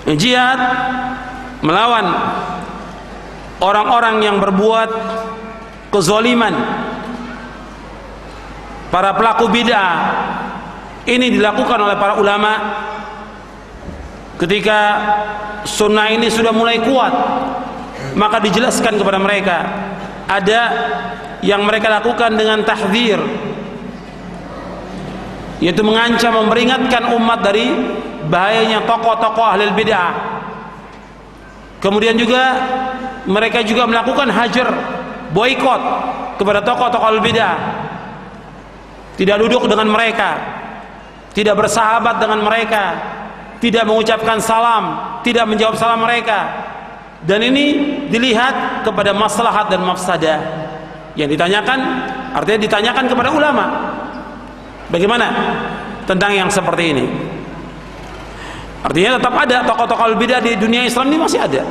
Jihad melawan orang-orang yang berbuat kezaliman, para pelaku bid'ah. Ini dilakukan oleh para ulama ketika sunnah ini sudah mulai kuat, maka dijelaskan kepada mereka. Ada yang mereka lakukan dengan tahdzir, yaitu mengancam, memperingatkan umat dari bahayanya tokoh-tokoh ahli bid'ah. Kemudian juga mereka juga melakukan hajar, boikot kepada tokoh-tokoh ahli bid'ah. Tidak duduk dengan mereka, tidak bersahabat dengan mereka, tidak mengucapkan salam, tidak menjawab salam mereka. Dan ini dilihat kepada maslahat dan mafsadah. Yang ditanyakan, artinya ditanyakan kepada ulama, bagaimana tentang yang seperti ini. Artinya tetap ada tokoh-tokoh bidah di dunia Islam ini, masih ada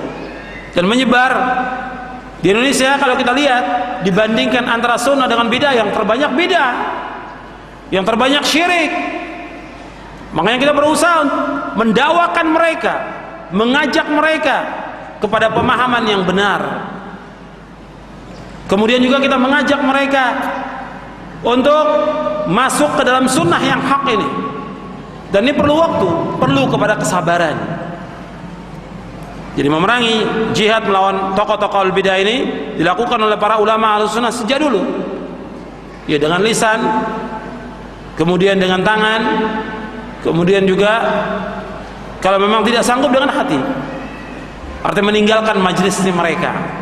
dan menyebar. Di Indonesia kalau kita lihat, dibandingkan antara sunnah dengan bidah, yang terbanyak bidah, yang terbanyak syirik. Makanya kita berusaha mendakwakan mereka, mengajak mereka kepada pemahaman yang benar. Kemudian juga kita mengajak mereka untuk masuk ke dalam sunnah yang hak ini. Dan ini perlu waktu, perlu kepada kesabaran. Jadi memerangi jihad melawan tokoh-tokoh al-bidah ini dilakukan oleh para ulama Ahlussunnah sejak dulu. Ya, dengan lisan, kemudian dengan tangan, kemudian juga kalau memang tidak sanggup dengan hati, artinya meninggalkan majelis mereka.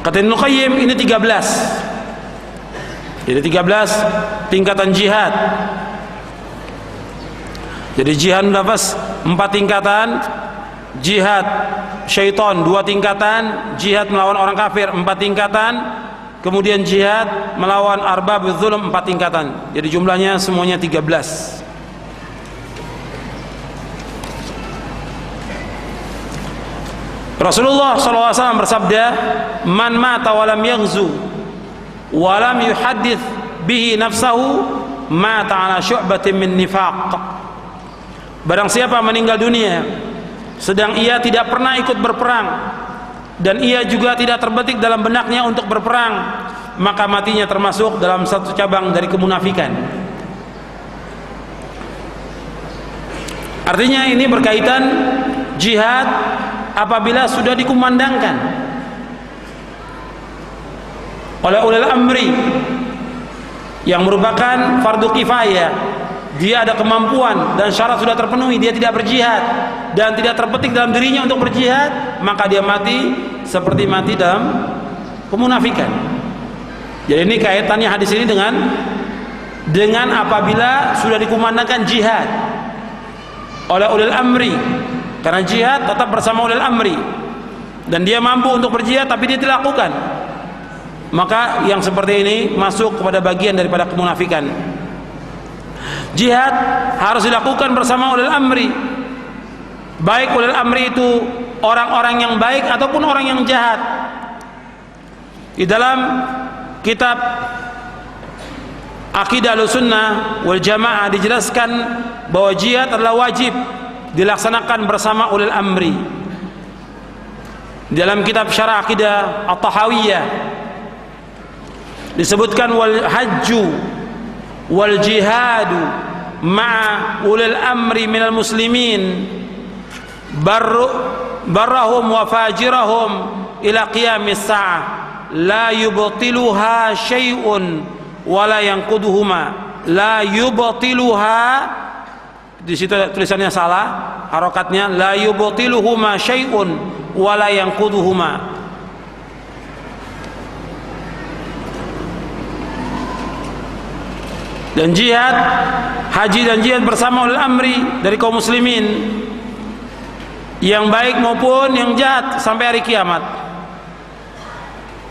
Kata Ibnu Qayyim, ini 13. Jadi 13 tingkatan jihad. Jadi jihad nafas 4 tingkatan, jihad syaitan 2 tingkatan, jihad melawan orang kafir 4 tingkatan, kemudian jihad melawan arbabuz zulm 4 tingkatan. Jadi jumlahnya semuanya 13. Rasulullah SAW bersabda, man mata walam yaghzu walam yuhaddits bihi nafsahu mata ala syu'batin min nifaq. Barang siapa meninggal dunia sedang ia tidak pernah ikut berperang dan ia juga tidak terbetik dalam benaknya untuk berperang, maka matinya termasuk dalam satu cabang dari kemunafikan. Artinya ini berkaitan jihad apabila sudah dikumandangkan oleh ulil amri yang merupakan fardu kifayah, dia ada kemampuan dan syarat sudah terpenuhi, dia tidak berjihad dan tidak terpetik dalam dirinya untuk berjihad, maka dia mati seperti mati dalam kemunafikan. Jadi ini kaitannya hadis ini dengan apabila sudah dikumandangkan jihad oleh ulil amri. Karena jihad tetap bersama ulil amri dan dia mampu untuk berjihad tapi dia tidak lakukan, maka yang seperti ini masuk kepada bagian daripada kemunafikan. Jihad harus dilakukan bersama ulil amri, baik ulil amri itu orang-orang yang baik ataupun orang yang jahat. Di dalam kitab Aqidah Ahlussunnah wal Jamaah dijelaskan bahwa jihad adalah wajib dilaksanakan bersama ulil amri. Dalam kitab Syarah Aqidah At-Tahawiyah disebutkan wal hajju wal jihadu ma'a ulil amri minal muslimin barrahum wa fajirahum ila qiyamis sa'ah la yubtiluha syai'un wa la yanquduhuma. La yubtiluha, di situ tulisannya salah, harokatnya la yubtiluhuma syai'un wa la yanquduhuma. Dan jihad, haji dan jihad bersama ulil amri dari kaum muslimin yang baik maupun yang jahat sampai hari kiamat.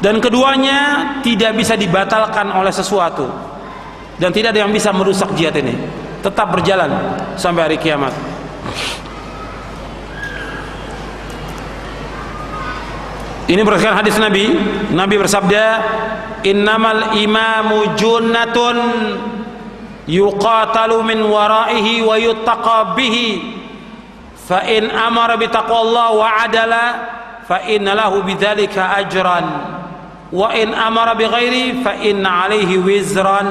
Dan keduanya tidak bisa dibatalkan oleh sesuatu dan tidak ada yang bisa merusak jihad ini, tetap berjalan sampai hari kiamat. Ini berdasarkan hadis Nabi. Nabi bersabda, innamal imamu junnatun yuqatalu min waraihi wa yuttaqa bihi fa in amara bi taqwallah wa adala fa inna lahu bidzalika ajran wa in amara bi ghairi fa inna alaihi wizran.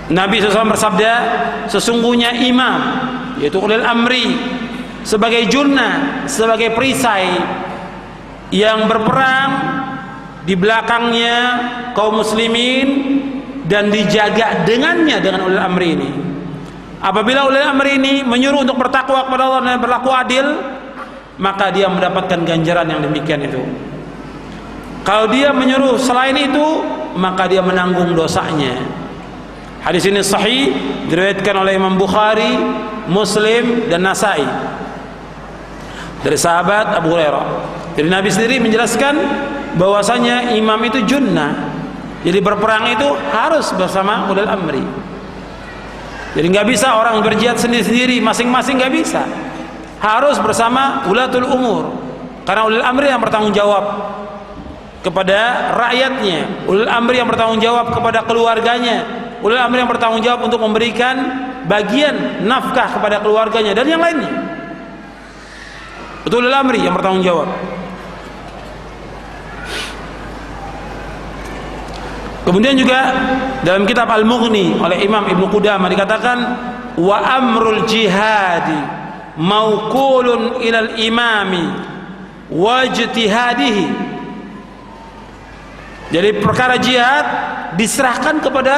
Nabi SAW bersabda, sesungguhnya imam, yaitu ulil amri, sebagai junna, sebagai perisai yang berperang di belakangnya kaum muslimin dan dijaga dengannya, dengan ulil amri ini. Apabila ulil amri ini menyuruh untuk bertakwa kepada Allah dan berlaku adil, maka dia mendapatkan ganjaran yang demikian itu. Kalau dia menyuruh selain itu, maka dia menanggung dosanya. Hadis ini sahih, diriwayatkan oleh Imam Bukhari, Muslim, dan Nasai dari sahabat Abu Hurairah. Jadi Nabi sendiri menjelaskan bahwasanya imam itu junnah. Jadi berperang itu harus bersama ulil amri. Jadi nggak bisa orang berjihad sendiri-sendiri, masing-masing nggak bisa. Harus bersama ulatul umur. Karena ulil amri yang bertanggung jawab kepada rakyatnya, ulil amri yang bertanggung jawab kepada keluarganya, ulil amri yang bertanggung jawab untuk memberikan bagian nafkah kepada keluarganya dan yang lainnya. Betul, ulil amri yang bertanggung jawab. Kemudian juga dalam kitab Al-Mughni oleh Imam Ibnu Qudamah dikatakan, wa amrul jihadi mauqulun ilal imami wa ijtihadihi. Jadi perkara jihad diserahkan kepada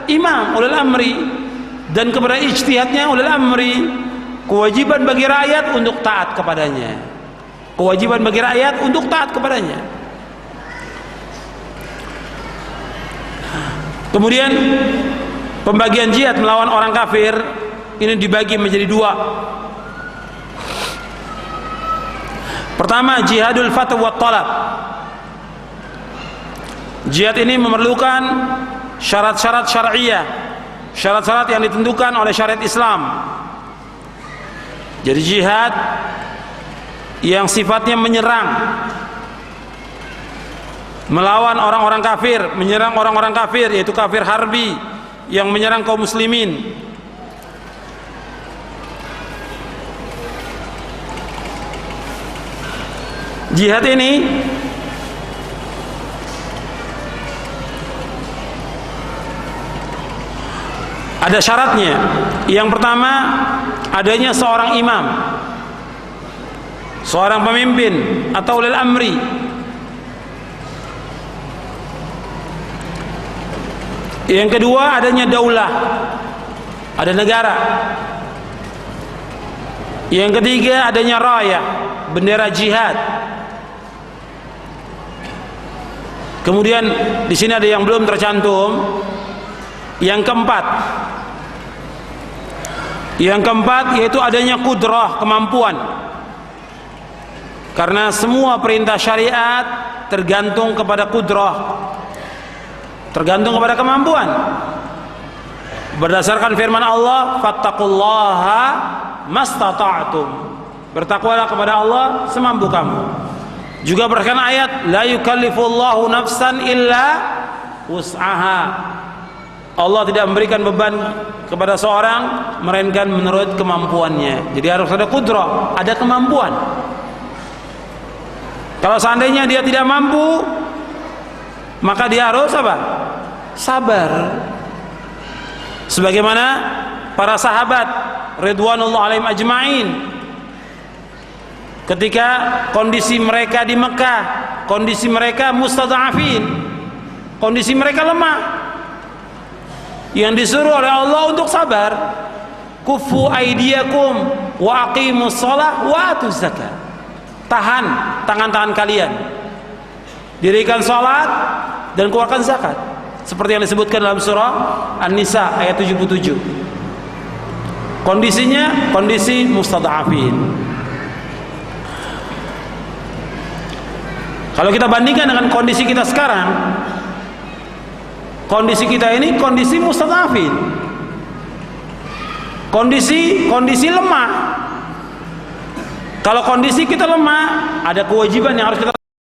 imam ulil amri dan kepada ijtihadnya ulil amri. Kewajiban bagi rakyat untuk taat kepadanya. Kewajiban bagi rakyat untuk taat kepadanya. Kemudian pembagian jihad melawan orang kafir ini dibagi menjadi dua. Pertama, jihadul fatwa wa talab. Jihad ini memerlukan syarat-syarat syariah, syarat-syarat yang ditentukan oleh syariat Islam. Jadi jihad yang sifatnya menyerang, melawan orang-orang kafir, menyerang orang-orang kafir, yaitu kafir harbi yang menyerang kaum muslimin. Jihad ini ada syaratnya. Yang pertama, adanya seorang imam, seorang pemimpin atau ulil amri. Yang kedua, adanya daulah, ada negara. Yang ketiga, adanya rayah, bendera jihad. Kemudian di sini ada yang belum tercantum. Yang keempat yaitu adanya kudrah, kemampuan. Karena semua perintah syariat tergantung kepada kudrah, tergantung kepada kemampuan. Berdasarkan firman Allah, fattaqullaha mastata'tum, bertakwalah kepada Allah semampu kamu. Juga berdasarkan ayat, la yukallifullahu nafsan illa wus'aha, Allah tidak memberikan beban kepada seorang melainkan menurut kemampuannya. Jadi harus ada kudrah, ada kemampuan. Kalau seandainya dia tidak mampu, maka dia harus apa? Sabar. Sebagaimana para sahabat ridwanullah alaihim ajma'in, ketika kondisi mereka di Mekah, kondisi mereka mustadhafin, kondisi mereka lemah, yang disuruh oleh Allah untuk sabar. Kufu aidiyakum wa aqimus shalah wa atuz zakat. Tahan tangan-tangan kalian, dirikan salat dan keluarkan zakat, seperti yang disebutkan dalam surah An-Nisa ayat 77. Kondisinya kondisi mustadhafin. Kalau kita bandingkan dengan kondisi kita sekarang, kondisi kita ini kondisi mustadhafin, kondisi lemah. Kalau kondisi kita lemah, ada kewajiban yang harus kita